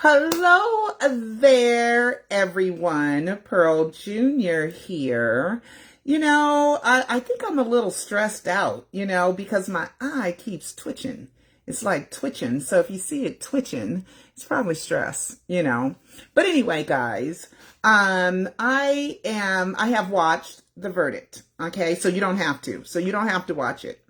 Hello there, everyone. Pearl Jr. here. I think I'm a little stressed out, because my eye keeps twitching. It's like twitching. So if you see it twitching, it's probably stress. But anyway, guys, I have watched the verdict. Okay. So you don't have to. So you don't have to watch it.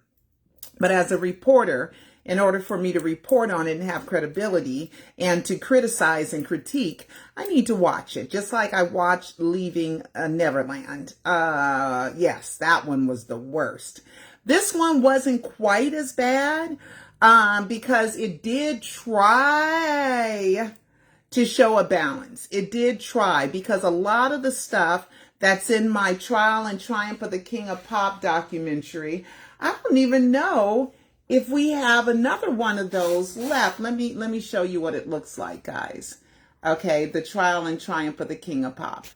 But as a reporter, in order for me to report on it and have credibility and to criticize and critique, I need to watch it. Just like I watched Leaving Neverland. Yes, that one was the worst. This one wasn't quite as bad because it did try to show a balance. It did try, because a lot of the stuff that's in my Trial and Triumph of the King of Pop documentary, I don't even know if we have another one of those left. Let me show you what it looks like, guys. Okay, the Trial and Triumph of the King of Pop.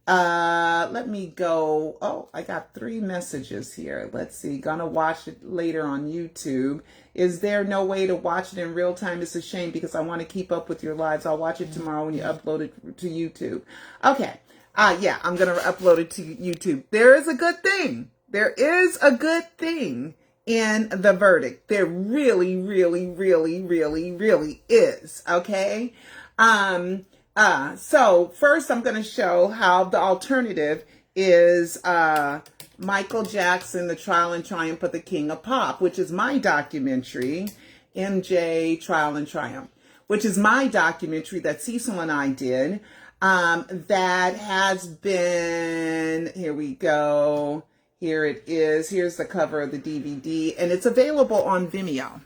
Let me go. Oh, I got 3 messages here. Let's see. Gonna watch it later on YouTube. Is there no way to watch it in real time? It's a shame because I want to keep up with your lives. I'll watch it tomorrow when you upload it to YouTube. Okay. Yeah, I'm gonna upload it to YouTube. There is a good thing. There is a good thing in the verdict. There really, really, really, really, really is. Okay. So first I'm going to show how the alternative is, Michael Jackson, The Trial and Triumph of the King of Pop, which is my documentary, MJ Trial and Triumph, which is my documentary that Cecil and I did, that has been, here we go. Here it is. Here's the cover of the DVD, and it's available on Vimeo.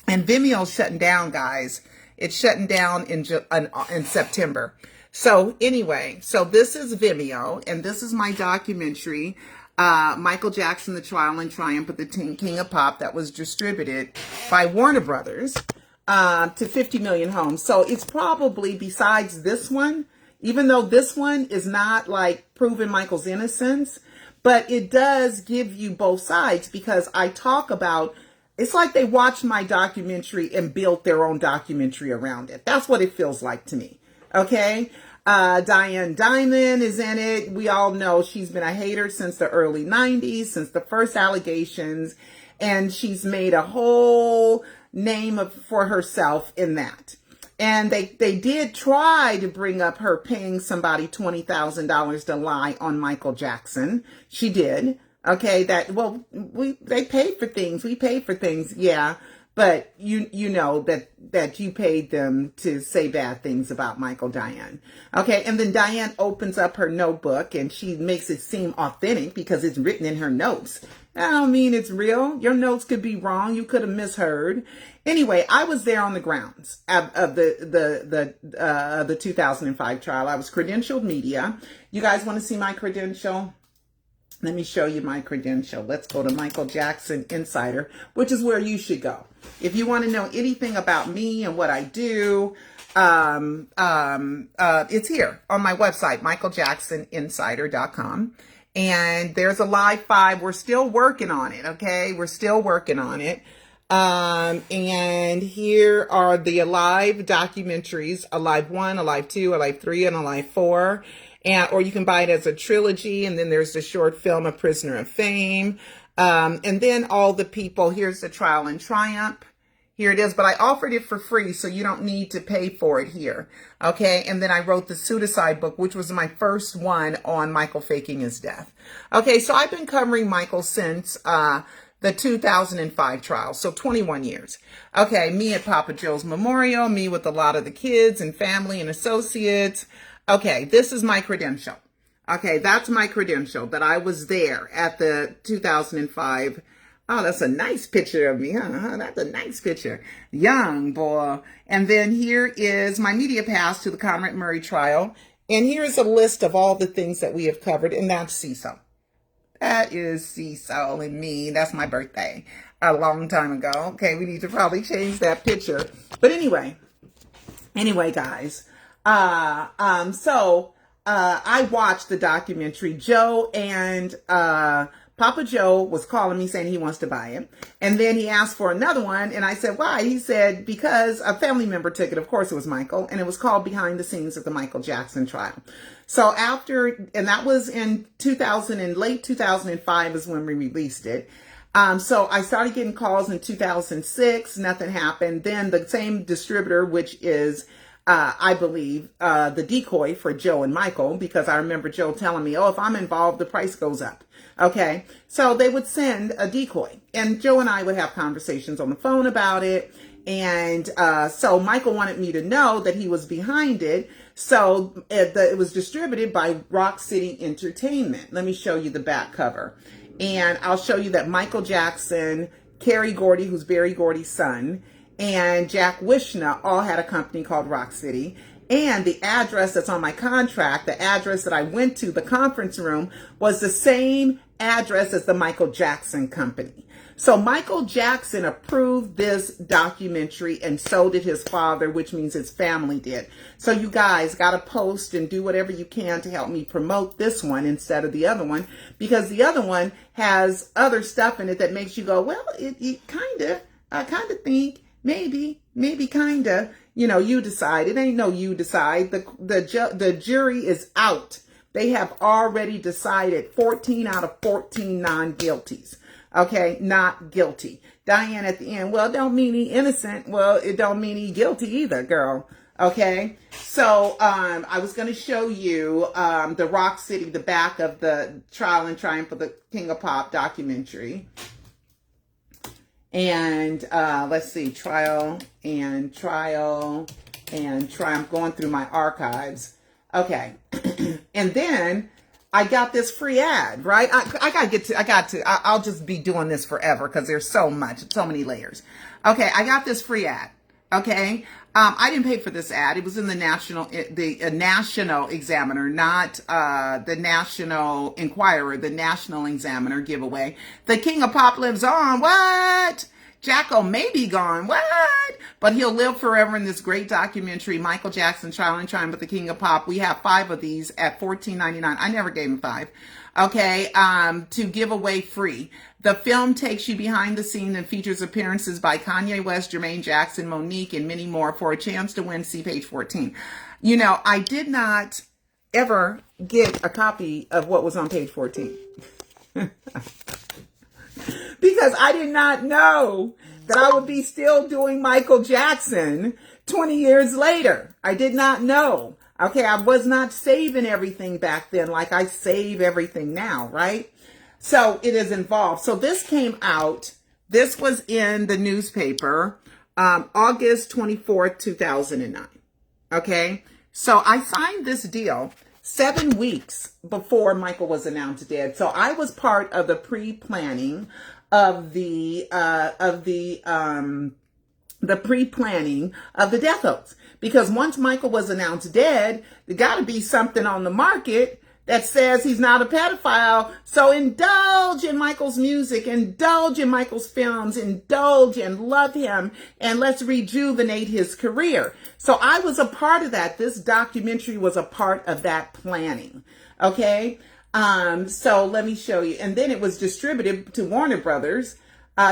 And Vimeo's shutting down, guys. It's shutting down in September. So anyway, so this is Vimeo, and this is my documentary, Michael Jackson, The Trial and Triumph of the King of Pop, that was distributed by Warner Brothers to 50 million homes. So it's probably, besides this one, even though this one is not like proving Michael's innocence, but it does give you both sides, because I talk about, it's like they watched my documentary and built their own documentary around it. That's what it feels like to me. Okay. Diane Diamond is in it. We all know she's been a hater since the early 90s, since the first allegations. And she's made a whole name for herself in that. And they did try to bring up her paying somebody $20,000 to lie on Michael Jackson. She did. Okay, they paid for things. We paid for things, yeah. But you know that you paid them to say bad things about Michael, Diane. Okay, and then Diane opens up her notebook and she makes it seem authentic because it's written in her notes. I don't mean it's real. Your notes could be wrong. You could have misheard. Anyway, I was there on the grounds of the 2005 trial. I was credentialed media. You guys want to see my credential? Let me show you my credential. Let's go to Michael Jackson Insider, which is where you should go. If you want to know anything about me and what I do, it's here on my website, michaeljacksoninsider.com. And there's a live 5. We're still working on it. Okay. We're still working on it. And here are the Alive documentaries, Alive 1, Alive 2, Alive 3, and Alive 4. Or you can buy it as a trilogy. And then there's the short film, A Prisoner of Fame. And then all the people, here's the Trial and Triumph. Here it is, but I offered it for free, so you don't need to pay for it here. Okay, and then I wrote the Pseudocide book, which was my first one on Michael faking his death. Okay, so I've been covering Michael since the 2005 trial, so 21 years. Okay, me at Papa Joe's Memorial, me with a lot of the kids and family and associates. Okay, this is my credential. Okay, that's my credential, that I was there at the 2005. Oh, that's a nice picture of me, huh? That's a nice picture. Young boy. And then here is my media pass to the Conrad Murray trial. And here's a list of all the things that we have covered. And that's Cecil. That is Cecil and me. That's my birthday a long time ago. Okay, we need to probably change that picture. But anyway, guys. I watched the documentary. Joe and Papa Joe was calling me saying he wants to buy it. And then he asked for another one. And I said, why? He said, because a family member took it. Of course, it was Michael. And it was called Behind the Scenes of the Michael Jackson Trial. So after, and that was in 2000 and late 2005 is when we released it. So I started getting calls in 2006. Nothing happened. Then the same distributor, which is I believe, the decoy for Joe and Michael, because I remember Joe telling me, oh, if I'm involved, the price goes up. Okay. So they would send a decoy and Joe and I would have conversations on the phone about it. And, so Michael wanted me to know that he was behind it. So it was distributed by Rock City Entertainment. Let me show you the back cover. And I'll show you that Michael Jackson, Kerry Gordy, who's Berry Gordy's son, and Jack Wishna all had a company called Rock City. And the address that's on my contract, the address that I went to, the conference room, was the same address as the Michael Jackson company. So Michael Jackson approved this documentary, and so did his father, which means his family did. So you guys got to post and do whatever you can to help me promote this one instead of the other one, because the other one has other stuff in it that makes you go, well, I kind of think, maybe, kind of, you decide. It ain't no you decide. The jury is out. They have already decided 14 out of 14 non-guilties. Okay, not guilty. Diane at the end, well, it don't mean he innocent. Well, it don't mean he guilty either, girl. Okay, so I was going to show you the Rock City, the back of the Trial and Triumph of the King of Pop documentary. And let's see, Trial and Triumph, going through my archives. Okay, and then I got this free ad, right? I'll just be doing this forever because there's so many layers. Okay, I got this free ad. Okay, I didn't pay for this ad. It was in the National Examiner, not the National Enquirer, the National Examiner giveaway. The King of Pop lives on. What? Jacko may be gone. What? But he'll live forever in this great documentary, Michael Jackson, Trial and Triumph of the King of Pop. We have 5 of these at $14.99. I never gave him 5. Okay, to give away free. The film takes you behind the scenes and features appearances by Kanye West, Jermaine Jackson, Monique, and many more. For a chance to win, see page 14. I did not ever get a copy of what was on page 14. Because I did not know that I would be still doing Michael Jackson 20 years later. I did not know. Okay, I was not saving everything back then like I save everything now, right? So it is involved. So this came out. This was in the newspaper, August 24th, 2009. Okay, so I signed this deal 7 weeks before Michael was announced dead. So I was part of the pre-planning of the pre-planning of the death hoax. Because once Michael was announced dead, there got to be something on the market that says he's not a pedophile. So indulge in Michael's music, indulge in Michael's films, indulge and love him, and let's rejuvenate his career. So I was a part of that. This documentary was a part of that planning. Okay. So let me show you. And then it was distributed to Warner Brothers.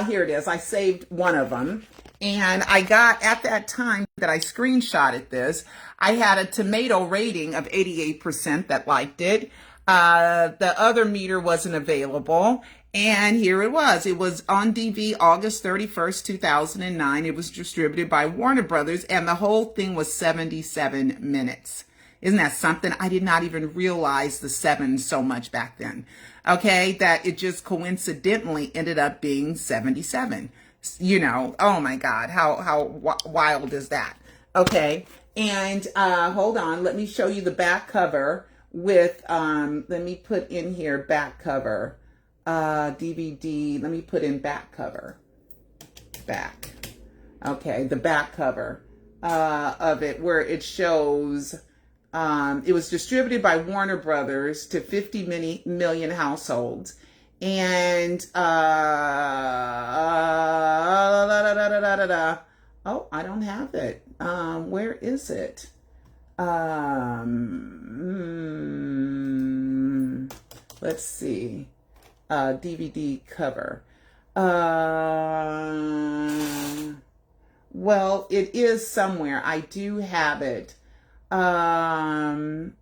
Here it is. I saved one of them. And I got, at that time that I screenshotted this, I had a tomato rating of 88% that liked it. The other meter wasn't available. And here it was. It was on DV August 31st, 2009. It was distributed by Warner Brothers. And the whole thing was 77 minutes. Isn't that something? I did not even realize the 7 so much back then. Okay, that it just coincidentally ended up being 77. Oh my God, how wild is that? Okay, and hold on, let me show you the back cover with, let me put in here back cover, DVD, let me put in back cover, back. Okay, the back cover of it where it shows, it was distributed by Warner Brothers to 50 million households. And, oh, I don't have it. Where is it? Let's see. DVD cover. Well, it is somewhere. I do have it. Front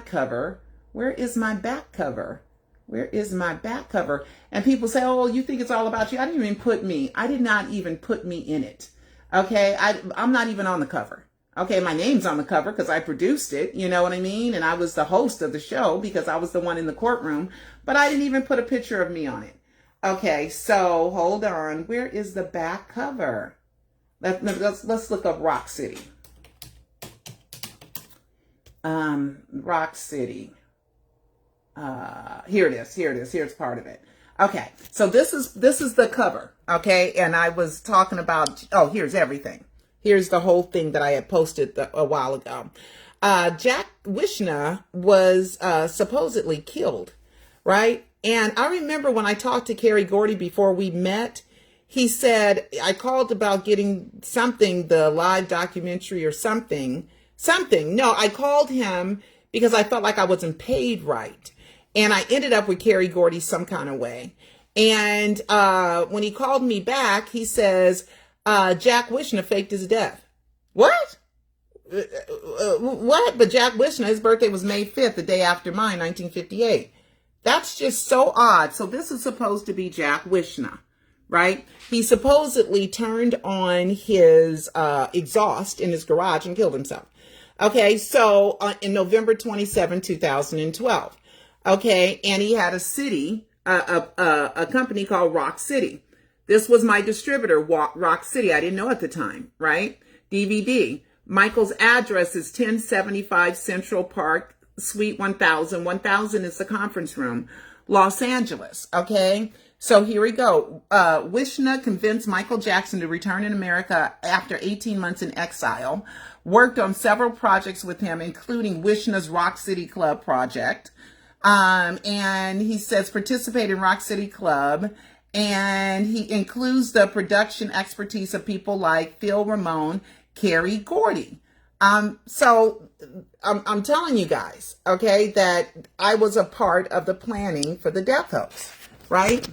cover. Where is my back cover? Where is my back cover? And people say, oh, you think it's all about you. I didn't even put me. I did not even put me in it. Okay, I'm not even on the cover. Okay, my name's on the cover because I produced it, you know what I mean? And I was the host of the show because I was the one in the courtroom, but I didn't even put a picture of me on it. Okay, so hold on. Where is the back cover? Let's look up Rock City. Rock City. Here it is. Here's part of it. Okay, so this is the cover. Okay, and I was talking about. Oh, here's everything. Here's the whole thing that I had posted a while ago. Jack Wishna was supposedly killed, right? And I remember when I talked to Kerry Gordy before we met, he said, I called about getting something, the live documentary or something. No, I called him because I felt like I wasn't paid right. And I ended up with Kerry Gordy some kind of way. And when he called me back, he says, Jack Wishna faked his death. What? What? But Jack Wishna, his birthday was May 5th, the day after mine, 1958. That's just so odd. So this is supposed to be Jack Wishna, right? He supposedly turned on his exhaust in his garage and killed himself. Okay, so in November 27, 2012. Okay, and he had a company called Rock City. This was my distributor, Rock City. I didn't know at the time, right? DVD. Michael's address is 1075 Central Park, Suite 1000. 1000 is the conference room, Los Angeles. Okay, so here we go. Wishna convinced Michael Jackson to return in America after 18 months in exile. Worked on several projects with him, including Wishna's Rock City Club project. And he says participate in Rock City Club. And he includes the production expertise of people like Phil Ramone, Kerry Gordy. So I'm telling you guys, okay, that I was a part of the planning for the death hoax, right?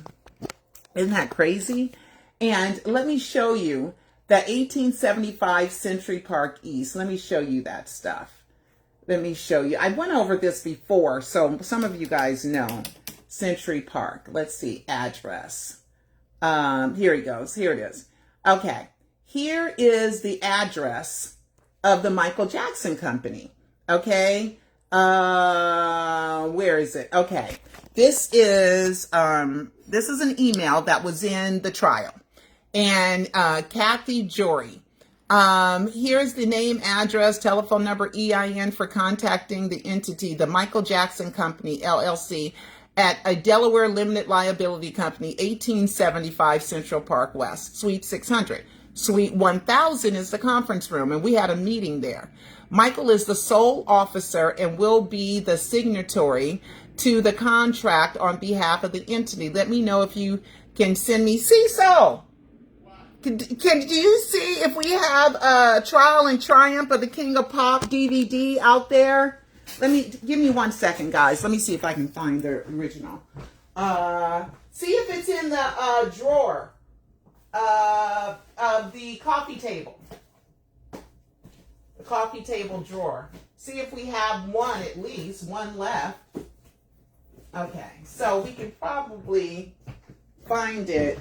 Isn't that crazy? And let me show you the 1875 Century Park East. Let me show you that stuff. Let me show you. I went over this before, so some of you guys know. Century Park. Let's see. Address. Here he goes. Here it is. Okay. Here is the address of the Michael Jackson Company. Okay. Where is it? Okay. This is an email that was in the trial. And Kathy Jory. Here's the name, address, telephone number, EIN for contacting the entity, the Michael Jackson Company, LLC, at a Delaware Limited Liability Company, 1875 Central Park West, Suite 600. Suite 1000 is the conference room, and we had a meeting there. Michael is the sole officer and will be the signatory to the contract on behalf of the entity. Let me know if you can send me CISO. Do you see if we have Trial and Triumph of the King of Pop DVD out there? Give me 1 second, guys. Let me see if I can find the original. See if it's in the drawer of the coffee table. The coffee table drawer. See if we have one, at least one left. Okay, so we can probably find it.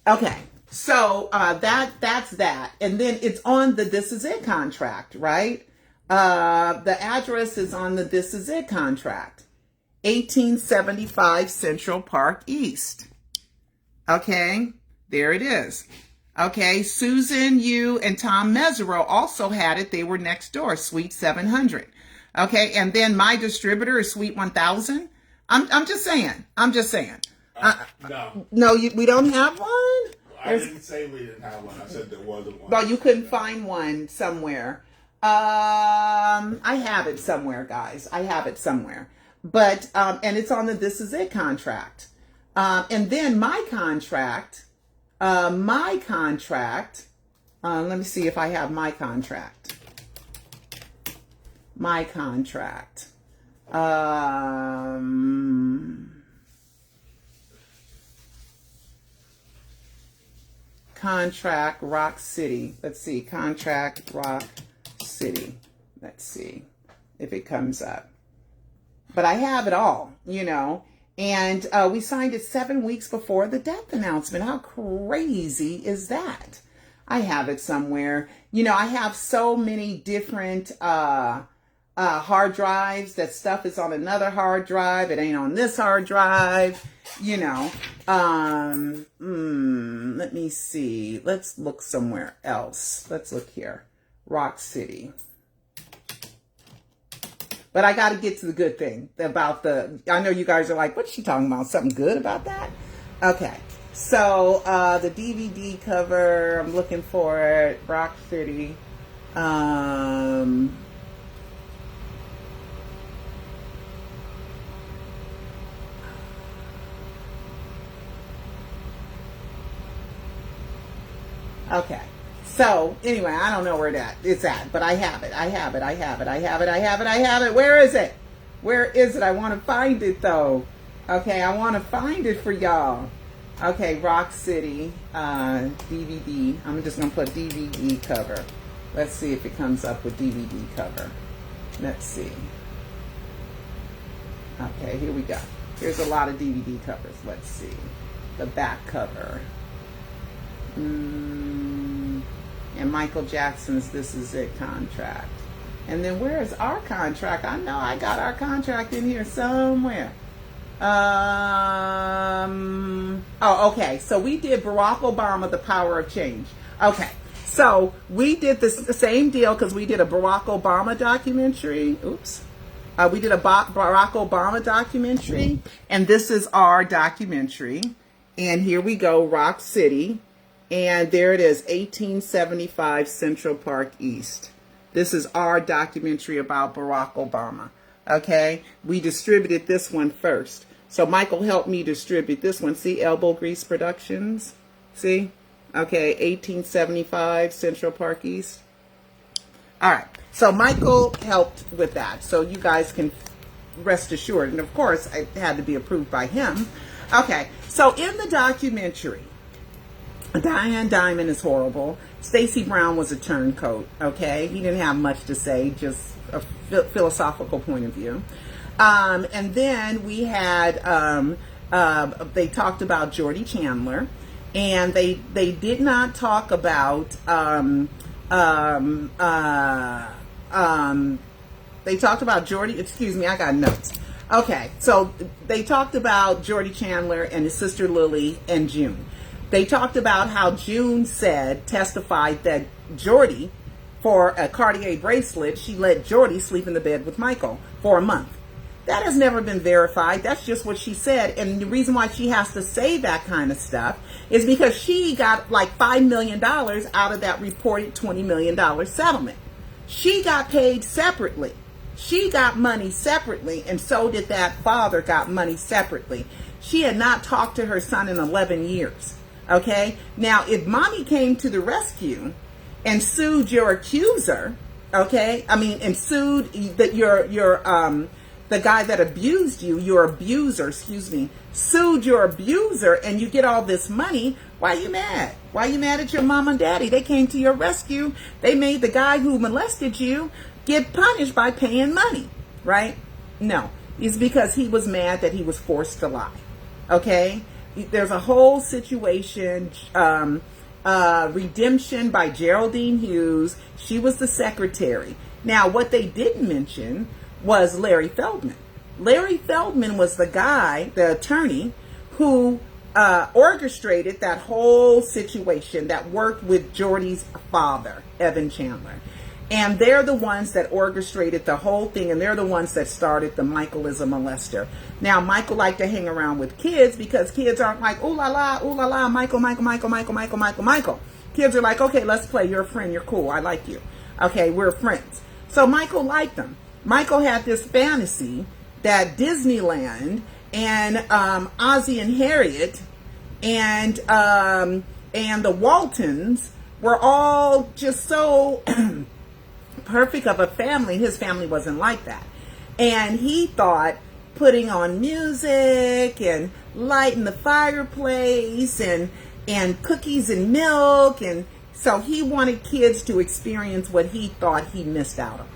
Okay, so that's that. And then it's on the This Is It contract, right? The address is on the This Is It contract. 1875 Central Park East. Okay, there it is. Okay, Susan, you, and Tom Mesereau also had it. They were next door, Suite 700. Okay, and then my distributor is Suite 1000. I'm just saying. No, we don't have one? I didn't say we didn't have one. I said there wasn't one. Well, you couldn't find one somewhere. I have it somewhere, guys. I have it somewhere. But, and it's on the This Is It contract. And then my contract, let me see if I have my contract. Contract Rock City. Let's see. Contract Rock City. Let's see if it comes up. But I have it all, you know. And we signed it 7 weeks before the death announcement. How crazy is that? I have it somewhere. You know, I have so many different hard drives. That stuff is on another hard drive. It ain't on this hard drive. You know, let me see. Let's look somewhere else. Let's look here. Rock City. But I got to get to the good thing about I know you guys are like, what's she talking about? Something good about that? Okay. So, the DVD cover, I'm looking for it. Rock City. Okay. So, anyway, I don't know where it's at, but I have it. I have it. Where is it? Where is it? I want to find it, though. Okay, I want to find it for y'all. Okay, Rock City, DVD. I'm just going to put DVD cover. Let's see if it comes up with DVD cover. Let's see. Okay, here we go. Here's a lot of DVD covers. Let's see. The back cover. And Michael Jackson's This Is It contract. And then where is our contract? I know I got our contract in here somewhere. Oh, okay. So we did Barack Obama, The Power of Change. Okay. So we did the same deal because we did a Barack Obama documentary. Oops. We did a Barack Obama documentary. And this is our documentary. And here we go, Rock City. And there it is, 1875 Central Park East. This is our documentary about Barack Obama. Okay? We distributed this one first. So Michael helped me distribute this one. See, Elbow Grease Productions. See? Okay, 1875 Central Park East. All right. So Michael helped with that. So you guys can rest assured. And of course, it had to be approved by him. Okay. So in the documentary, Diane Diamond is horrible. Stacey Brown was a turncoat, okay? He didn't have much to say, just a philosophical point of view. And then we had, they talked about Jordy Chandler, and they did not talk about, they talked about Jordy, excuse me, I got notes. Okay, so they talked about Jordy Chandler and his sister Lily and June. They talked about how June testified that Jordy, for a Cartier bracelet, she let Jordy sleep in the bed with Michael for a month. That has never been verified. That's just what she said. And the reason why she has to say that kind of stuff is because she got like $5 million out of that reported $20 million settlement. She got paid separately. She got money separately, and so did that father got money separately. She had not talked to her son in 11 years. Okay, now if mommy came to the rescue and sued your accuser, okay, and sued that the guy that abused you, your abuser, excuse me, sued your abuser, and you get all this money, why are you mad? Why are you mad at your mom and daddy? They came to your rescue. They made the guy who molested you get punished by paying money, right? No, it's because he was mad that he was forced to lie. Okay. There's a whole situation, redemption by Geraldine Hughes. She was the secretary. Now, what they didn't mention was Larry Feldman. Larry Feldman was the guy, the attorney, who orchestrated that whole situation, that worked with Jordy's father, Evan Chandler. And they're the ones that orchestrated the whole thing, and they're the ones that started the Michael is a molester. Now, Michael liked to hang around with kids because kids aren't like, ooh la la, Michael. Kids are like, okay, let's play. You're a friend. You're cool. I like you. Okay, we're friends. So Michael liked them. Michael had this fantasy that Disneyland and Ozzie and Harriet and the Waltons were all just so perfect of a family. His family wasn't like that. And he thought putting on music and lighting the fireplace and cookies and milk, and so he wanted kids to experience what he thought he missed out on.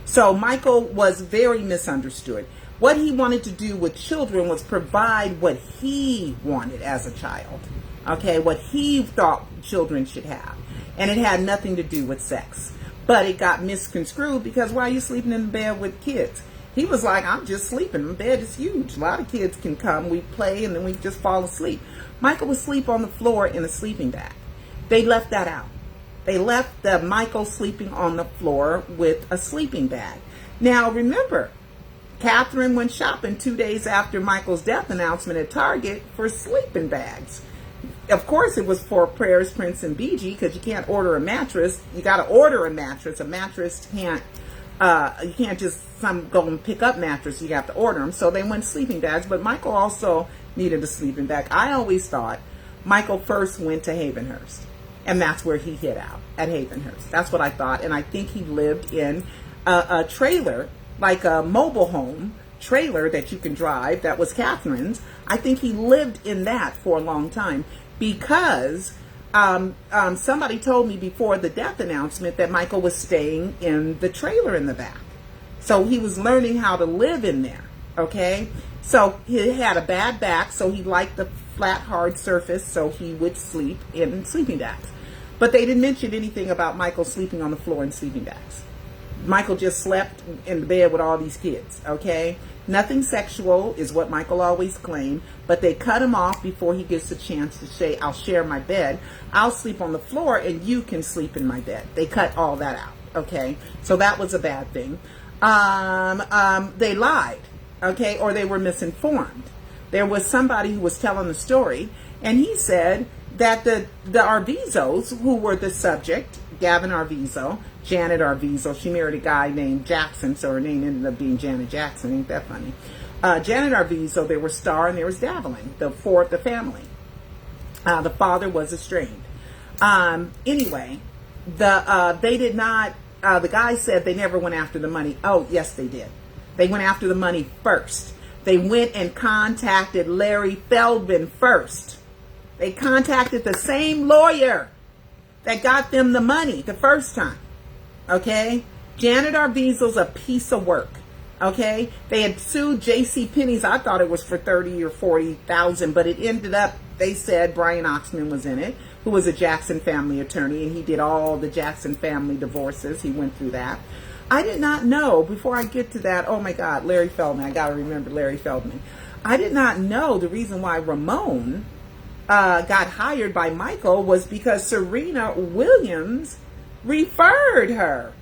So Michael was very misunderstood. What he wanted to do with children was provide what he wanted as a child. Okay, what he thought children should have. And it had nothing to do with sex. But it got misconstrued because why are you sleeping in the bed with kids? He was like, I'm just sleeping. My bed is huge. A lot of kids can come. We play and then we just fall asleep. Michael would sleep on the floor in a sleeping bag. They left that out. They left the Michael sleeping on the floor with a sleeping bag. Now remember, Catherine went shopping 2 days after Michael's death announcement at Target for sleeping bags. Of course, it was for Prayers, Prince, and BG because you can't order a mattress. You got to order a mattress. A mattress can't. You can't just go and pick up mattress. You have to order them. So they went sleeping bags. But Michael also needed a sleeping bag. I always thought Michael first went to Havenhurst, and that's where he hid out, at Havenhurst. That's what I thought. And I think he lived in a trailer, like a mobile home trailer that you can drive. That was Catherine's. I think he lived in that for a long time because somebody told me before the death announcement that Michael was staying in the trailer in the back. So he was learning how to live in there, okay? So he had a bad back, so he liked the flat, hard surface, so he would sleep in sleeping bags. But they didn't mention anything about Michael sleeping on the floor in sleeping bags. Michael just slept in the bed with all these kids, okay? Nothing sexual is what Michael always claimed, but they cut him off before he gets a chance to say, I'll share my bed. I'll sleep on the floor and you can sleep in my bed. They cut all that out, okay? So that was a bad thing. They lied, okay, or they were misinformed. There was somebody who was telling the story, and he said that the Arvizos, who were the subject, Gavin Arvizo, Janet Arvizo, she married a guy named Jackson, so her name ended up being Janet Jackson. Ain't that funny? Janet Arvizo, there was Star and there was Davelin, the family. The father was estranged. Anyway, they did not, the guy said they never went after the money. Oh, yes, they did. They went after the money first. They went and contacted Larry Feldman first. They contacted the same lawyer that got them the money the first time. Okay? Janet Arvizo's a piece of work. Okay? They had sued J.C. Penney's. I thought it was for $30,000 or $40,000, but it ended up, they said Brian Oxman was in it, who was a Jackson family attorney, and he did all the Jackson family divorces. He went through that. I did not know, before I get to that, oh my God, Larry Feldman. I got to remember Larry Feldman. I did not know the reason why Ramon got hired by Michael was because Serena Williams referred her.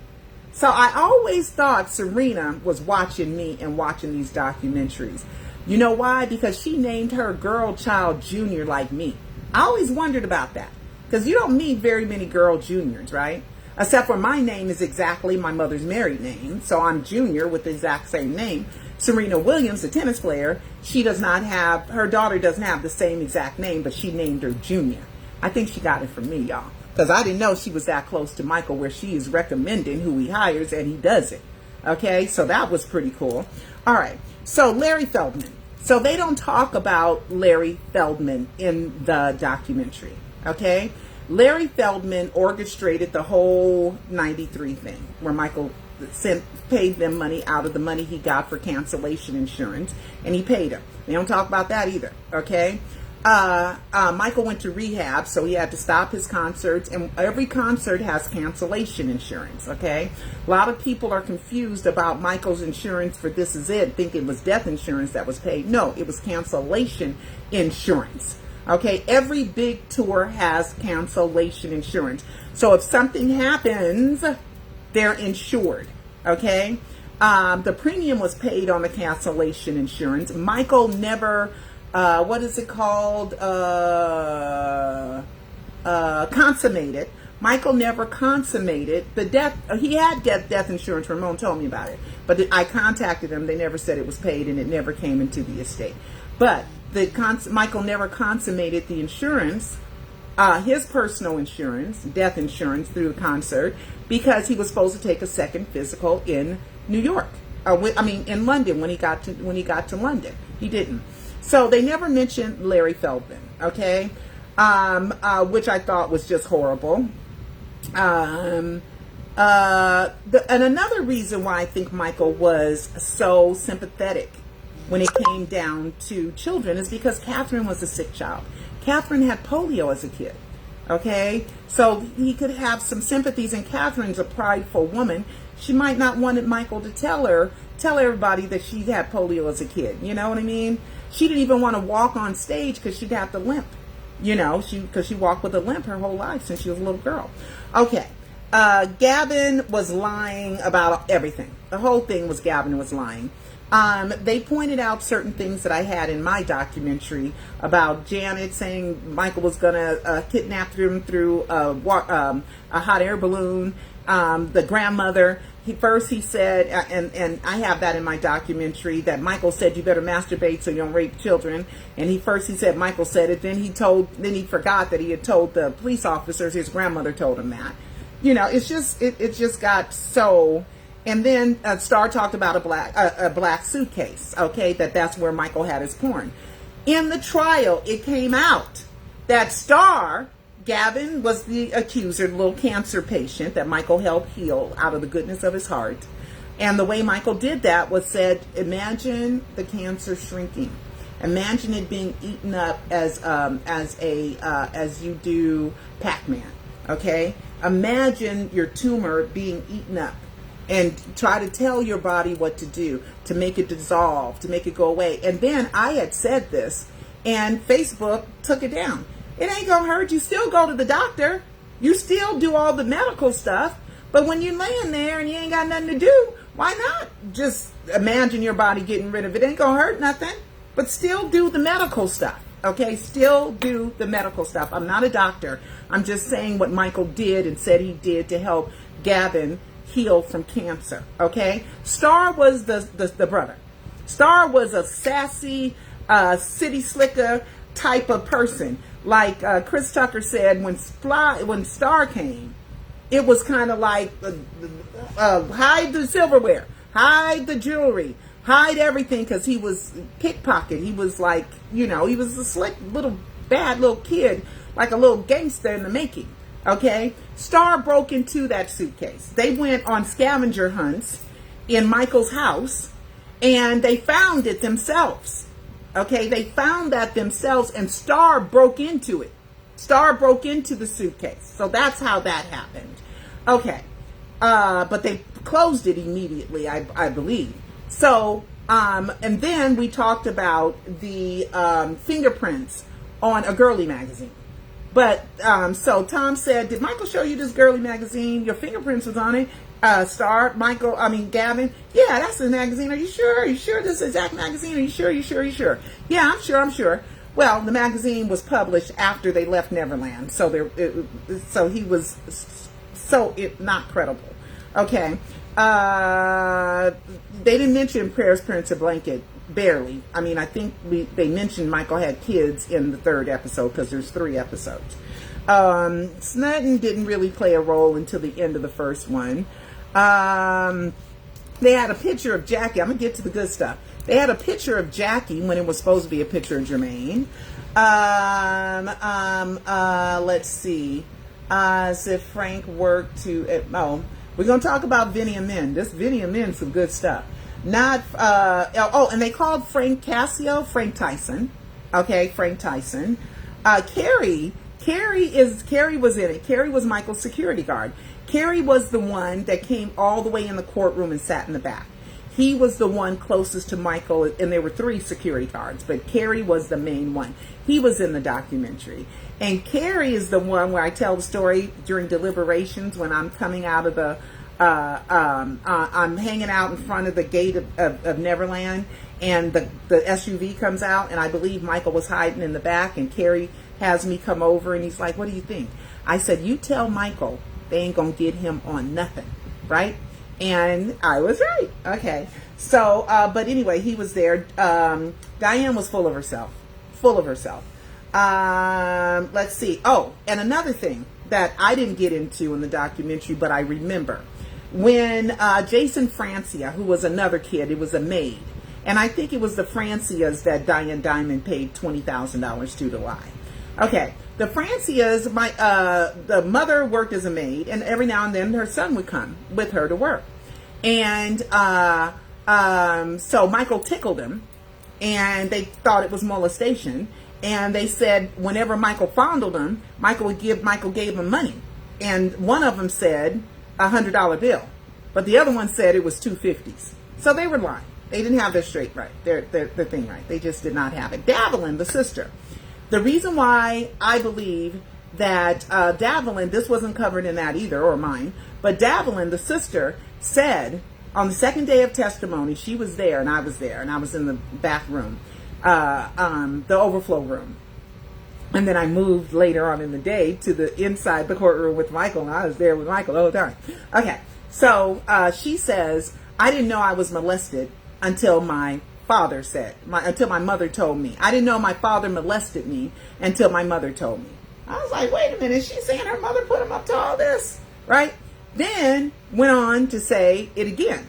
So I always thought Serena was watching me and watching these documentaries. You know why? Because she named her girl child Junior like me. I always wondered about that. Because you don't meet very many girl juniors, right? Except for my name is exactly my mother's married name. So I'm Junior with the exact same name. Serena Williams, the tennis player, she does not have, her daughter doesn't have the same exact name, but she named her Junior. I think she got it from me, y'all. Because I didn't know she was that close to Michael where she is recommending who he hires and he does it. Okay, so that was pretty cool. All right, so Larry Feldman. So they don't talk about Larry Feldman in the documentary, okay? Larry Feldman orchestrated the whole 93 thing where Michael paid them money out of the money he got for cancellation insurance, and he paid them. They don't talk about that either, okay? Michael went to rehab, so he had to stop his concerts, and every concert has cancellation insurance, okay? A lot of people are confused about Michael's insurance for This Is It, think it was death insurance that was paid. No, it was cancellation insurance, okay? Every big tour has cancellation insurance. So if something happens, they're insured, okay? The premium was paid on the cancellation insurance. Michael never... what is it called? Consummated. Michael never consummated the death. He had death insurance. Ramon told me about it. But I contacted him. They never said it was paid, and it never came into the estate. But Michael never consummated the insurance, his personal insurance, death insurance through the concert, because he was supposed to take a second physical in New York. In London when he got to London. He didn't. So they never mentioned Larry Feldman, okay? Which I thought was just horrible. And another reason why I think Michael was so sympathetic when it came down to children is because Catherine was a sick child. Catherine had polio as a kid, okay? So he could have some sympathies, and Catherine's a prideful woman. She might not wanted Michael to tell everybody that she had polio as a kid. You know what I mean? She didn't even want to walk on stage because she'd have to limp. You know, because she walked with a limp her whole life since she was a little girl. Okay. Gavin was lying about everything. The whole thing was Gavin was lying. They pointed out certain things that I had in my documentary about Janet saying Michael was going to kidnap him through a hot air balloon. The grandmother, he said, and I have that in my documentary, that Michael said you better masturbate so you don't rape children. And he said Michael said it. Then he forgot that he had told the police officers his grandmother told him that. You know, it just got so. And then Star talked about a black suitcase. Okay, that's where Michael had his porn. In the trial, it came out that Gavin was the accuser, the little cancer patient that Michael helped heal out of the goodness of his heart. And the way Michael did that was said, imagine the cancer shrinking. Imagine it being eaten up as you do Pac-Man. Okay? Imagine your tumor being eaten up, and try to tell your body what to do to make it dissolve, to make it go away. And then I had said this, and Facebook took it down. It ain't gonna hurt. You still go to the doctor. You still do all the medical stuff. But when you're laying there and you ain't got nothing to do, why not just imagine your body getting rid of it? It ain't gonna hurt nothing. But still do the medical stuff. Okay? Still do the medical stuff. I'm not a doctor. I'm just saying what Michael did and said he did to help Gavin heal from cancer. Okay? Star was the brother. Star was a sassy, city slicker type of person. Like Chris Tucker said, when Star came, it was kind of like hide the silverware, hide the jewelry, hide everything, because he was pickpocket. He was like, he was a slick bad little kid, like a little gangster in the making. Okay, Star broke into that suitcase. They went on scavenger hunts in Michael's house, and they found it themselves. Okay, they found that themselves, and Star broke into it. Star broke into the suitcase. So that's how that happened. Okay, but they closed it immediately, I believe. So, and then we talked about the fingerprints on a girly magazine. But, so Tom said, did Michael show you this girly magazine? Your fingerprints was on it. Gavin, yeah, that's the magazine. Are you sure? Are you sure this is the exact magazine? Are you sure? Yeah, I'm sure. Well, the magazine was published after they left Neverland. So he was not credible. Okay. They didn't mention Prayers, Prince, and Blanket. Barely. I think they mentioned Michael had kids in the third episode, because there's 3 episodes. Snedden didn't really play a role until the end of the first one. They had a picture of Jackie. I'm going to get to the good stuff. They had a picture of Jackie when it was supposed to be a picture of Jermaine. Let's see. As if Frank worked to... we're going to talk about Vinnie Amen. This Vinnie Amen, some good stuff. And they called Frank Cascio Frank Tyson. Okay, Frank Tyson. Carrie was in it. Carrie was Michael's security guard. Carrie was the one that came all the way in the courtroom and sat in the back. He was the one closest to Michael, and there were 3 security guards, but Carrie was the main one. He was in the documentary. And Carrie is the one where I tell the story during deliberations when I'm coming out of the I'm hanging out in front of the gate of Neverland, and the SUV comes out, and I believe Michael was hiding in the back, and Carrie has me come over, and he's like, what do you think? I said, you tell Michael they ain't gonna get him on nothing, right? And I was right. Okay. So, but anyway, he was there. Diane was full of herself. Let's see. Oh, and another thing that I didn't get into in the documentary, but I remember. when Jason Francia, who was another kid, it was a maid. And I think it was the Francias that Diane Diamond paid $20,000 to lie. Okay, the Francias, the mother worked as a maid, and every now and then her son would come with her to work. And so Michael tickled him, and they thought it was molestation. And they said whenever Michael fondled him, Michael gave him money. And one of them said $100 bill, but the other one said it was $250s. So they were lying. They didn't have their straight right, their thing right. They just did not have it. Davelin, the sister. The reason why I believe that Davelin, this wasn't covered in that either, or mine, but Davelin, the sister, said on the second day of testimony, she was there and I was there, and I was in the back room, the overflow room. And then I moved later on in the day to the inside the courtroom with Michael, and I was there with Michael the whole time. Okay, so she says, I didn't know I was molested until my father said, until my mother told me. I didn't know my father molested me until my mother told me. I was like, wait a minute, she's saying her mother put him up to all this, right? Then went on to say it again.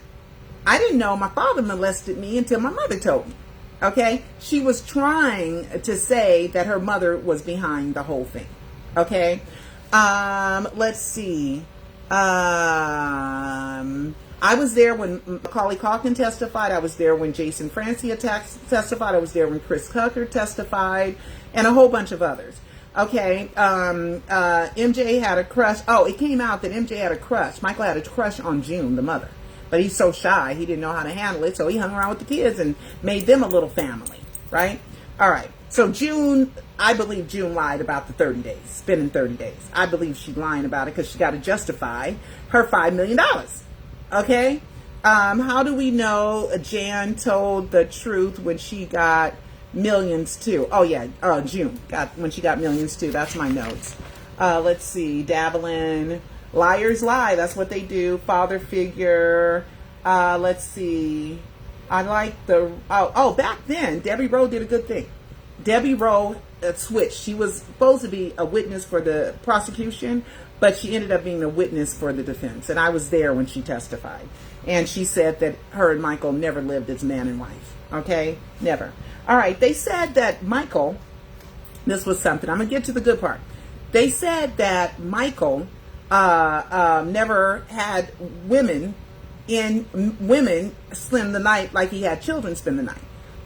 I didn't know my father molested me until my mother told me. Okay, she was trying to say that her mother was behind the whole thing. Okay, let's see. I was there when Macaulay Culkin testified. I was there when Jason Francia testified. I was there when Chris Tucker testified, and a whole bunch of others. Okay, MJ had a crush. Oh, it came out that MJ had a crush. Michael had a crush on June, the mother. But he's so shy, he didn't know how to handle it, so he hung around with the kids and made them a little family, right? All right, so June, I believe June lied about the 30 days, spending 30 days. I believe she's lying about it because she got to justify her $5 million, okay? How do we know Jan told the truth when she got millions too? Oh, yeah, June, when she got millions too. That's my notes. Let's see, Davelin. Liars lie. That's what they do. Father figure. Let's see. I like the... back then, Debbie Rowe did a good thing. Debbie Rowe switched. She was supposed to be a witness for the prosecution, but she ended up being a witness for the defense. And I was there when she testified. And she said that her and Michael never lived as man and wife. Okay? Never. All right. They said that Michael... This was something. I'm going to get to the good part. They said that Michael... never had women spend the night like he had children spend the night.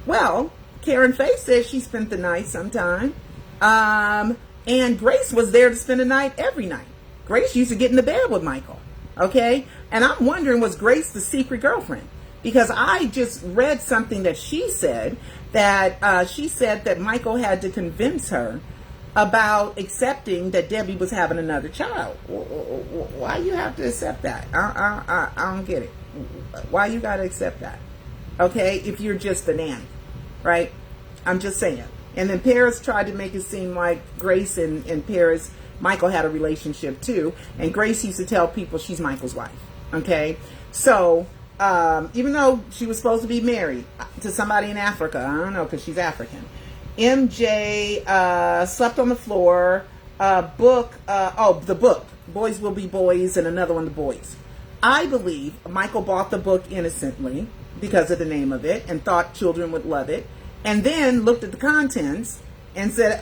Well, Karen Faye says she spent the night sometime. And Grace was there to spend the night every night. Grace used to get into bed with Michael. Okay? And I'm wondering, was Grace the secret girlfriend? Because I just read something that she said that Michael had to convince her about accepting that Debbie was having another child. Why you have to accept that? I don't get it. Why you got to accept that? Okay, if you're just the nanny, right? I'm just saying. And then Paris tried to make it seem like Grace and Paris, Michael had a relationship too. And Grace used to tell people she's Michael's wife. Okay, so even though she was supposed to be married to somebody in Africa, I don't know, because she's African. MJ slept on the floor. The book, Boys Will Be Boys, and another one, The Boys. I believe Michael bought the book innocently because of the name of it and thought children would love it, and then looked at the contents and said,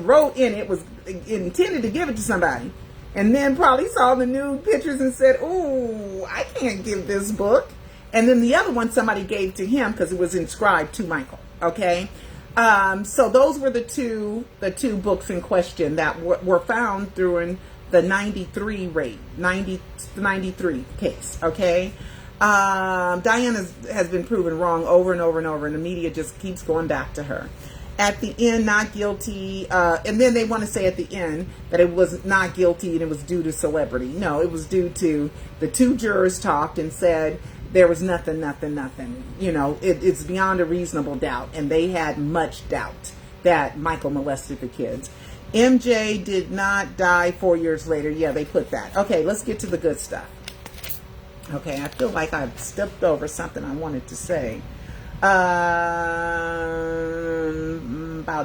wrote in it, was intended to give it to somebody, and then probably saw the nude pictures and said, ooh, I can't give this book. And then the other one somebody gave to him because it was inscribed to Michael. Okay? So those were the two books in question that were found during the 93 case. Okay, Diane has been proven wrong over and over and over, and the media just keeps going back to her. At the end, not guilty, and then they want to say at the end that it was not guilty and it was due to celebrity. No, it was due to the two jurors talked and said there was nothing. You know, it's beyond a reasonable doubt. And they had much doubt that Michael molested the kids. MJ did not die 4 years later. Yeah, they put that. Okay, let's get to the good stuff. Okay, I feel like I've stepped over something I wanted to say. About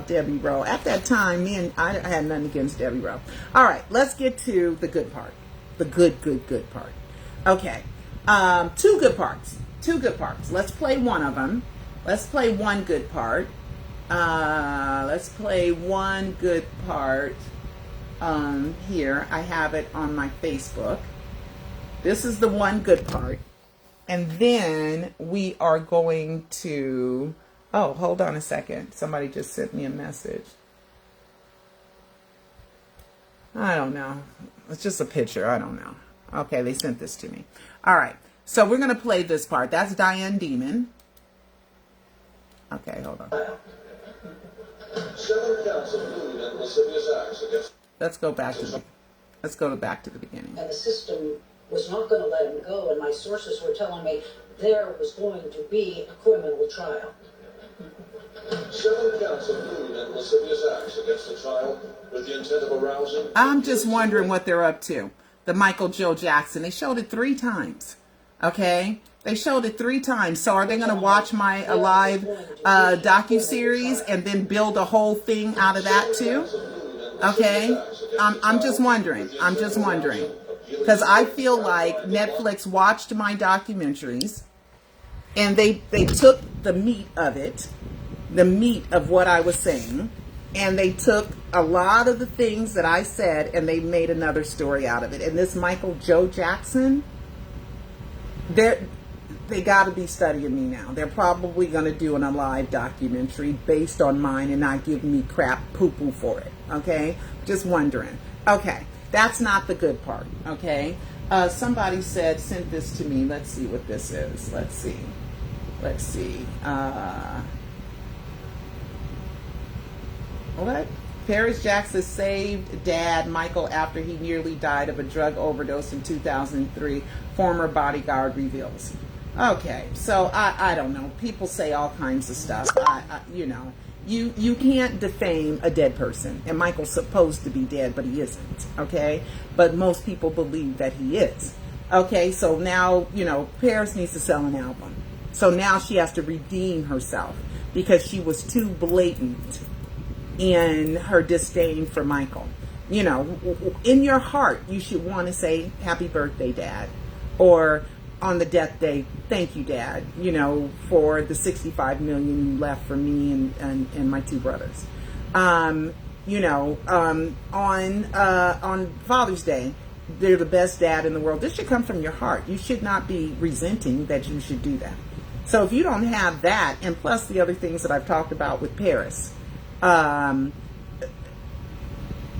Debbie Rowe. At that time, I had nothing against Debbie Rowe. All right, let's get to the good part. The good part. Okay. Two good parts. Two good parts. Let's play one of them. Let's play one good part. Let's play one good part. Here, I have it on my Facebook. This is the one good part. And then we are going to... Oh, hold on a second. Somebody just sent me a message. I don't know. It's just a picture. I don't know. Okay, they sent this to me. All right. So we're going to play this part. That's Diane Demon. Okay, hold on. 7 counts of lewd and lascivious acts against... Let's go back to the beginning. And the system was not going to let him go, and my sources were telling me there was going to be a criminal trial. 7 counts of lewd and lascivious acts against the child with the intent of arousing... I'm just wondering what they're up to. The Michael Joe Jackson. They showed it 3 times. Okay? They showed it 3 times. So are they going to watch my live docuseries and then build a whole thing out of that too? Okay? I'm just wondering. I'm just wondering. Because I feel like Netflix watched my documentaries and they took the meat of it, the meat of what I was saying, and they took a lot of the things that I said and they made another story out of it. And this Michael Joe Jackson, they got to be studying me now. They're probably going to do a live documentary based on mine and not give me crap poo-poo for it. Okay? Just wondering. Okay. That's not the good part. Okay? Somebody said, send this to me. Let's see what this is. Let's see. Let's see. What? Paris Jackson saved dad Michael after he nearly died of a drug overdose in 2003. Former bodyguard reveals. Okay, so I don't know. People say all kinds of stuff. You know, you can't defame a dead person. And Michael's supposed to be dead, but he isn't. Okay, but most people believe that he is. Okay, so now, you know, Paris needs to sell an album. So now she has to redeem herself because she was too blatant in her disdain for Michael. You know, in your heart, you should want to say, happy birthday, Dad. Or on the death day, thank you, Dad, you know, for the $65 million you left for me and my 2 brothers. You know, on Father's Day, they're the best dad in the world. This should come from your heart. You should not be resenting that you should do that. So if you don't have that, and plus the other things that I've talked about with Paris, her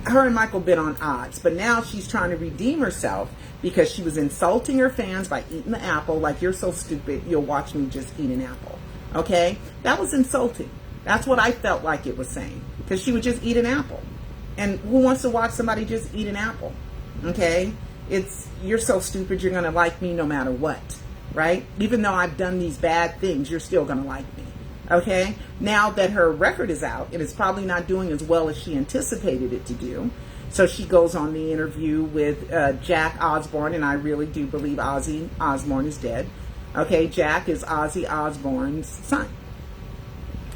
and Michael been on odds, but now she's trying to redeem herself because she was insulting her fans by eating the apple. Like, you're so stupid, you'll watch me just eat an apple. Okay? That was insulting. That's what I felt like it was saying, because she would just eat an apple. And who wants to watch somebody just eat an apple? Okay? You're so stupid, you're going to like me no matter what. Right? Even though I've done these bad things, you're still going to like me. Okay? Now that her record is out, and it's probably not doing as well as she anticipated it to do. So she goes on the interview with Jack Osbourne, and I really do believe Ozzy Osbourne is dead. Okay? Jack is Ozzy Osbourne's son.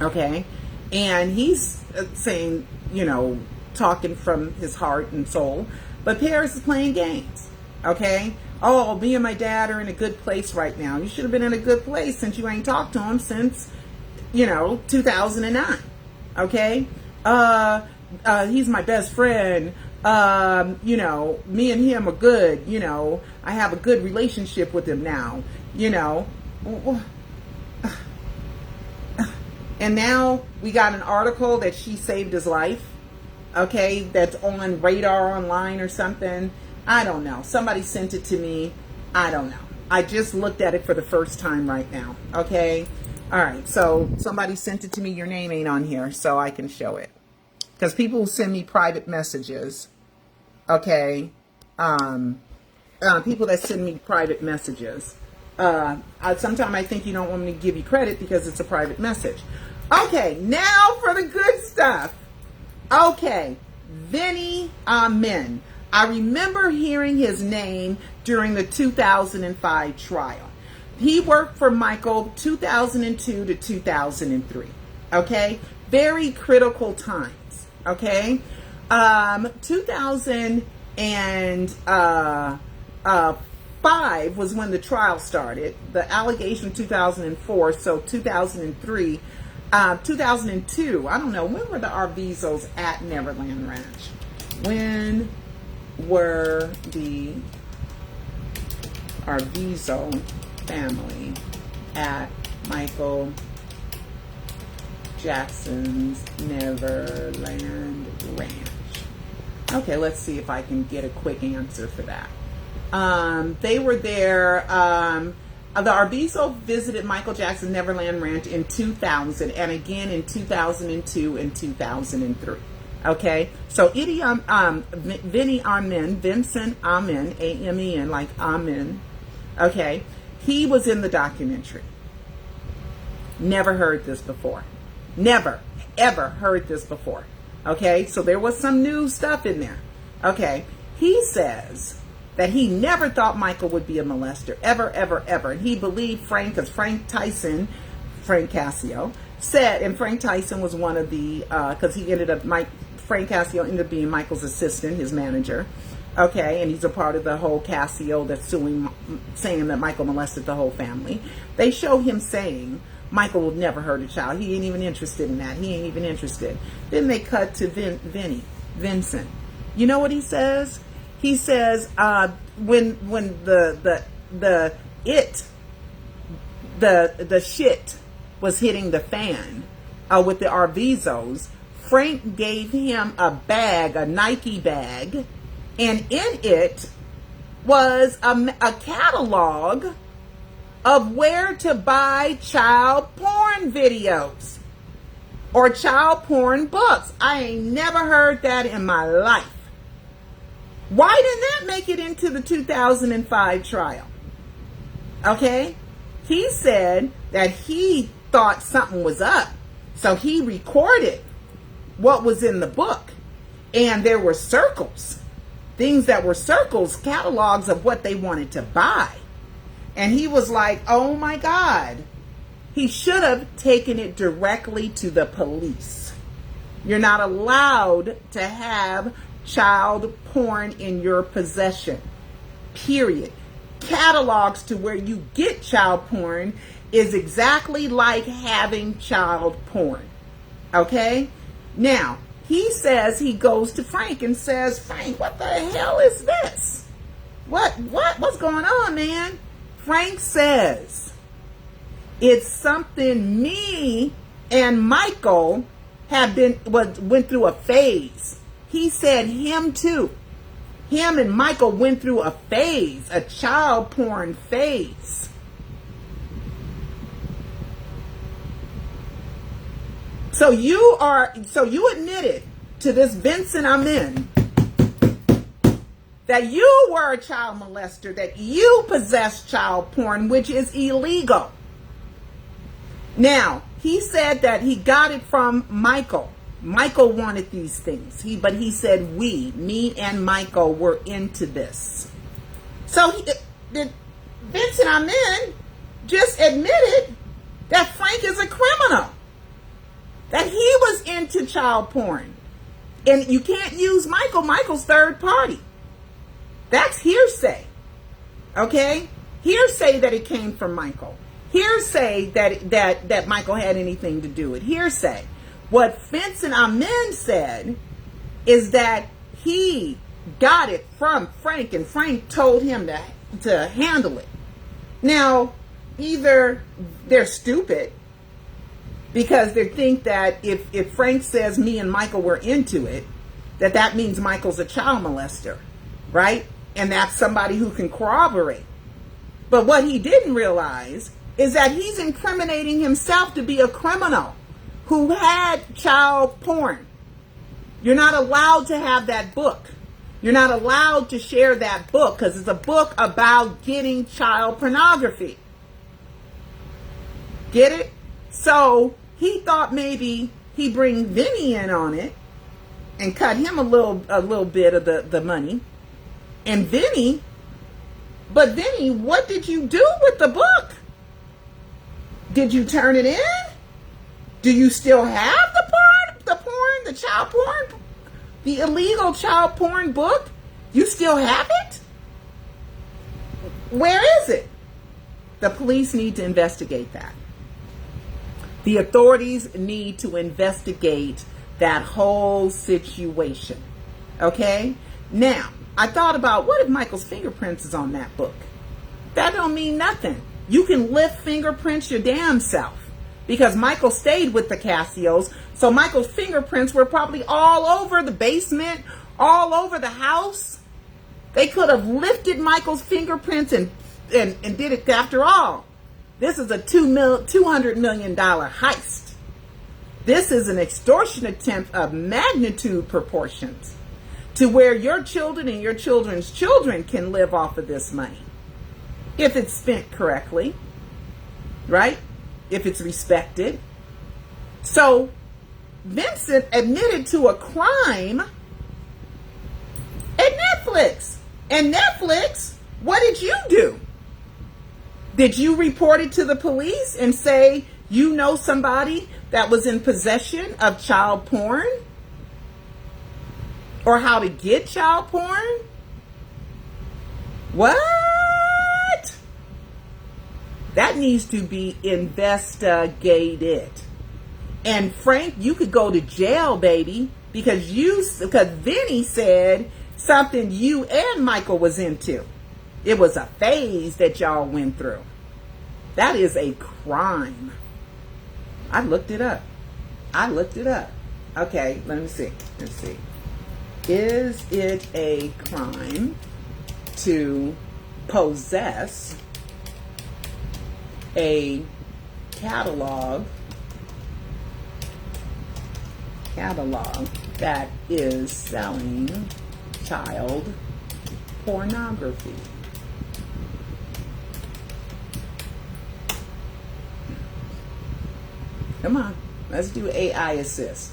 Okay? And he's saying, you know, talking from his heart and soul. But Paris is playing games. Okay? Oh, me and my dad are in a good place right now. You should have been in a good place since you ain't talked to him since, you know, 2009. Okay? He's my best friend. You know, me and him are good. You know, I have a good relationship with him now. You know. And now we got an article that she saved his life. Okay? That's on Radar Online or something. I don't know. Somebody sent it to me. I don't know. I just looked at it for the first time right now. Okay? All right. So somebody sent it to me. Your name ain't on here, so I can show it. Because people send me private messages. Okay? People that send me private messages. Sometimes I think you don't want me to give you credit because it's a private message. Okay. Now for the good stuff. Okay. Vinnie Amen. I remember hearing his name during the 2005 trial. He worked for Michael 2002 to 2003. Okay? Very critical times. Okay? 2005, 2005 was when the trial started. The allegation 2004, so 2003, 2002. I don't know, when were the Arvizos at Neverland Ranch? When were the Arvizo family at Michael Jackson's Neverland Ranch? Okay, let's see if I can get a quick answer for that. They were there. The Arvizo visited Michael Jackson's Neverland Ranch in 2000 and again in 2002 and 2003. Okay, so Vinnie Amen, Vincent Amen, A-M-E-N, like Amen. Okay, he was in the documentary. Never heard this before. Never, ever heard this before. Okay, so there was some new stuff in there. Okay, he says that he never thought Michael would be a molester, ever, ever, ever. And he believed Frank, because Frank Cascio said, and Frank Tyson was one of the, because he ended up, Frank Cascio ended up being Michael's assistant, his manager. Okay, and he's a part of the whole Cascio that's suing, saying that Michael molested the whole family. They show him saying, Michael will never hurt a child. He ain't even interested in that. He ain't even interested. Then they cut to Vincent. You know what he says? He says when the shit was hitting the fan with the Arvizos, Frank gave him a bag, a Nike bag, and in it was a catalog of where to buy child porn videos or child porn books. I ain't never heard that in my life. Why didn't that make it into the 2005 trial? Okay, he said that he thought something was up, so he recorded what was in the book, and there were circles, things that were circles, catalogs of what they wanted to buy. And he was like, oh my God, he should have taken it directly to the police. You're not allowed to have child porn in your possession, period. Catalogs to where you get child porn is exactly like having child porn. Okay? Now, he says, he goes to Frank and says, Frank, what the hell is this? What's going on, man? Frank says, it's something me and Michael went through a phase. He said him too. Him and Michael went through a phase, a child porn phase. So you admitted to this Vincent Amen that you were a child molester, that you possessed child porn, which is illegal. Now, he said that he got it from Michael. Michael wanted these things. But he said me and Michael were into this. So Vincent Amen just admitted that Frank is a criminal, that he was into child porn. And you can't use Michael's third party. That's hearsay. Okay? Hearsay that it came from Michael. Hearsay that Michael had anything to do with. Hearsay. What Vincent Amen said is that he got it from Frank, and Frank told him to handle it. Now, either they're stupid because they think that if Frank says me and Michael were into it, that means Michael's a child molester, right? And that's somebody who can corroborate. But what he didn't realize is that he's incriminating himself to be a criminal who had child porn. You're not allowed to have that book. You're not allowed to share that book because it's a book about getting child pornography. Get it? So he thought maybe he'd bring Vinnie in on it and cut him a little bit of the money. And Vinnie, what did you do with the book? Did you turn it in? Do you still have the child porn, the illegal child porn book? You still have it? Where is it? The police need to investigate that. The authorities need to investigate that whole situation. Okay? Now, I thought about, what if Michael's fingerprints is on that book? That don't mean nothing. You can lift fingerprints your damn self. Because Michael stayed with the Cassios, so Michael's fingerprints were probably all over the basement, all over the house. They could have lifted Michael's fingerprints and did it. After all, this is a $200 million heist. This is an extortion attempt of magnitude proportions to where your children and your children's children can live off of this money. If it's spent correctly, right? If it's respected. So Vincent admitted to a crime at Netflix. And Netflix, what did you do? Did you report it to the police and say you know somebody that was in possession of child porn? Or how to get child porn? What? That needs to be investigated. And Frank, you could go to jail, baby, because Vinnie said something you and Michael was into. It was a phase that y'all went through. That is a crime. I looked it up. Okay, let me see. Let's see. Is it a crime to possess a catalog that is selling child pornography? Come on, let's do AI assist.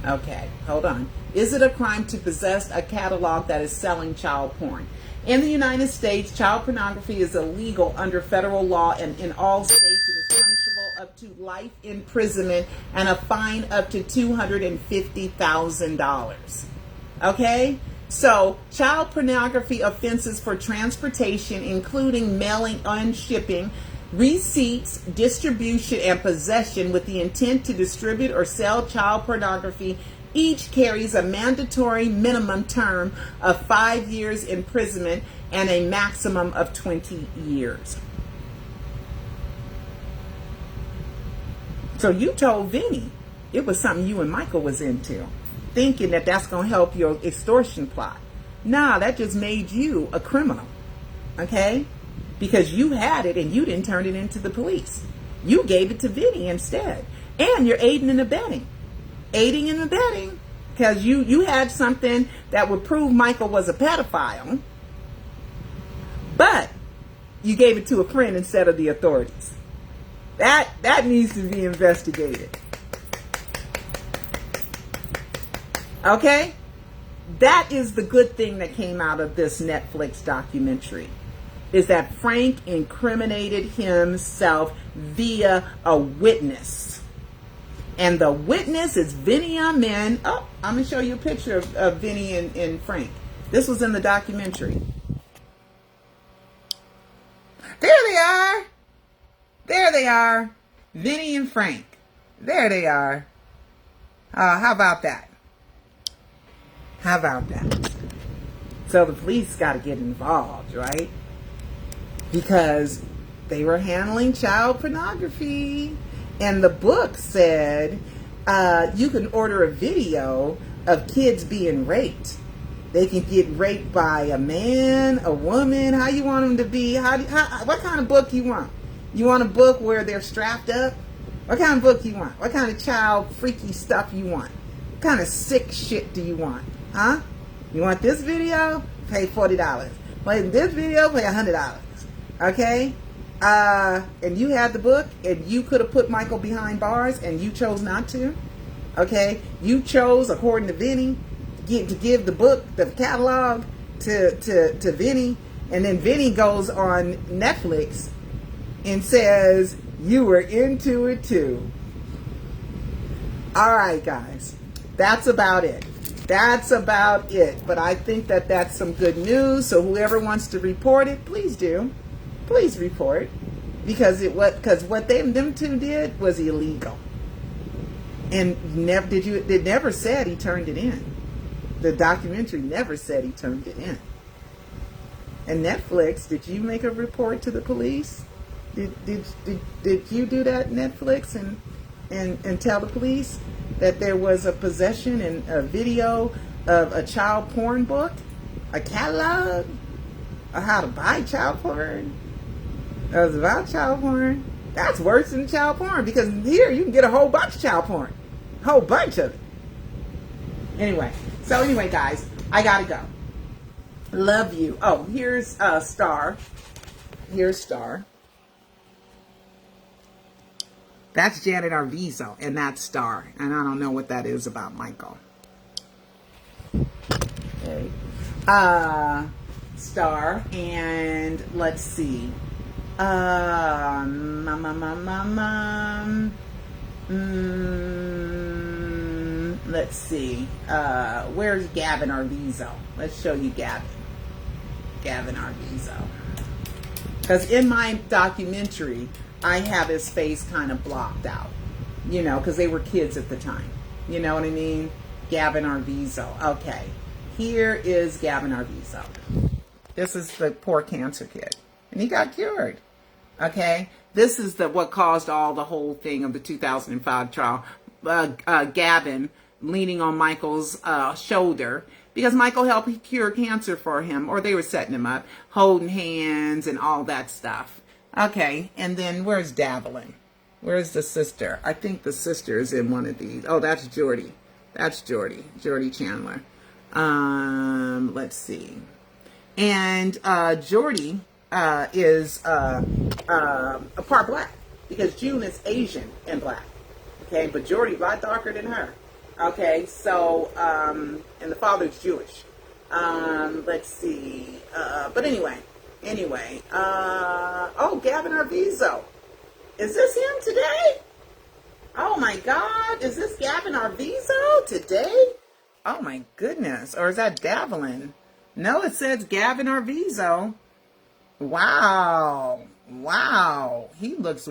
Okay, hold on. Is it a crime to possess a catalog that is selling child porn? In the United States, child pornography is illegal under federal law, and in all states it is punishable up to life imprisonment and a fine up to $250,000. Okay? So, child pornography offenses for transportation, including mailing and shipping, receipts, distribution, and possession with the intent to distribute or sell child pornography, each carries a mandatory minimum term of 5 years imprisonment and a maximum of 20 years. So you told Vinnie it was something you and Michael was into, thinking that that's going to help your extortion plot. Nah, that just made you a criminal, okay? Because you had it and you didn't turn it into the police. You gave it to Vinnie instead. And you're aiding and abetting. Aiding and abetting. Because you had something that would prove Michael was a pedophile. But you gave it to a friend instead of the authorities. That needs to be investigated. Okay? That is the good thing that came out of this Netflix documentary. Is that Frank incriminated himself via a witness. And the witness is Vinnie Amen. Oh, I'm going to show you a picture of Vinnie and Frank. This was in the documentary. There they are. There they are. Vinnie and Frank. There they are. How about that? How about that? So the police got to get involved, right? Because they were handling child pornography. And the book said you can order a video of kids being raped. They can get raped by a man, a woman. How you want them to be? What kind of book you want? You want a book where they're strapped up? What kind of book you want? What kind of child freaky stuff you want? What kind of sick shit do you want? Huh? You want this video? Pay $40. Play this video? Pay $100. Okay? And you had the book, and you could have put Michael behind bars, and you chose not to. Okay? You chose, according to Vinnie, to give the book, the catalog, to Vinnie, and then Vinnie goes on Netflix and says you were into it too. All right, guys, that's about it. That's about it. But I think that that's some good news. So whoever wants to report it, please do. Please report. Because what them two did was illegal. And it never said he turned it in. The documentary never said he turned it in. And Netflix, did you make a report to the police? Did you do that, Netflix, and tell the police that there was a possession and a video of a child porn book, a catalog of how to buy child porn? That was about child porn. That's worse than child porn, because here you can get a whole bunch of child porn, a whole bunch of it. Anyway, guys, I gotta go. Love you. Oh, here's Star. Here's Star. That's Janet Arvizo, and that's Star. And I don't know what that is about Michael. Okay. Star, and let's see. Let's see. Where's Gavin Arvizo? Let's show you Gavin Arvizo. Because in my documentary, I have his face kind of blocked out, because they were kids at the time. You know what I mean? Gavin Arvizo. Okay. Here is Gavin Arvizo. This is the poor cancer kid. And he got cured. Okay? This is what caused the whole thing of the 2005 trial. Gavin leaning on Michael's shoulder, because Michael helped cure cancer for him, or they were setting him up, holding hands and all that stuff. Okay, and then where's Davelin? Where's the sister? I think the sister is in one of these. Oh, that's Jordy. That's Jordy Chandler. Let's see. And Jordy is a part black, because June is Asian and black. Okay, but Jordy a lot darker than her. Okay, so and the father's Jewish. Let's see. But anyway. Oh, Gavin Arvizo. Is this him today? Oh my God, is this Gavin Arvizo today? Oh my goodness, or is that Davelin? No, it says Gavin Arvizo. Wow. He looks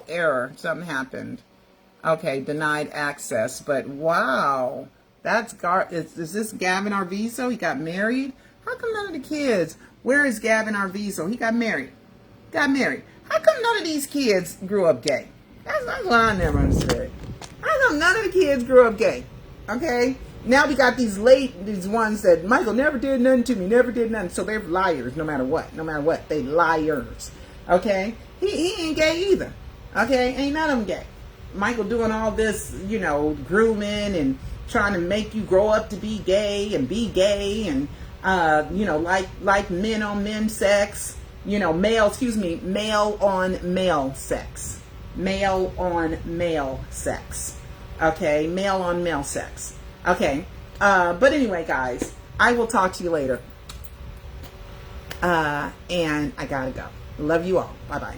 error. Something happened. Okay, denied access, but wow. Is this Gavin Arvizo? He got married? How come none of the kids? Where is Gavin Arvizo? He got married. How come none of these kids grew up gay? That's what I never understood. How come none of the kids grew up gay? Okay? Now we got these ones that Michael never did nothing to me, never did nothing. So they're liars no matter what. They liars. Okay? He ain't gay either. Okay? Ain't none of them gay. Michael doing all this, grooming and trying to make you grow up to be gay and like men on men sex, male on male sex. Male on male sex. Okay, male on male sex. Okay, but anyway, guys, I will talk to you later. And I gotta go. Love you all. Bye-bye.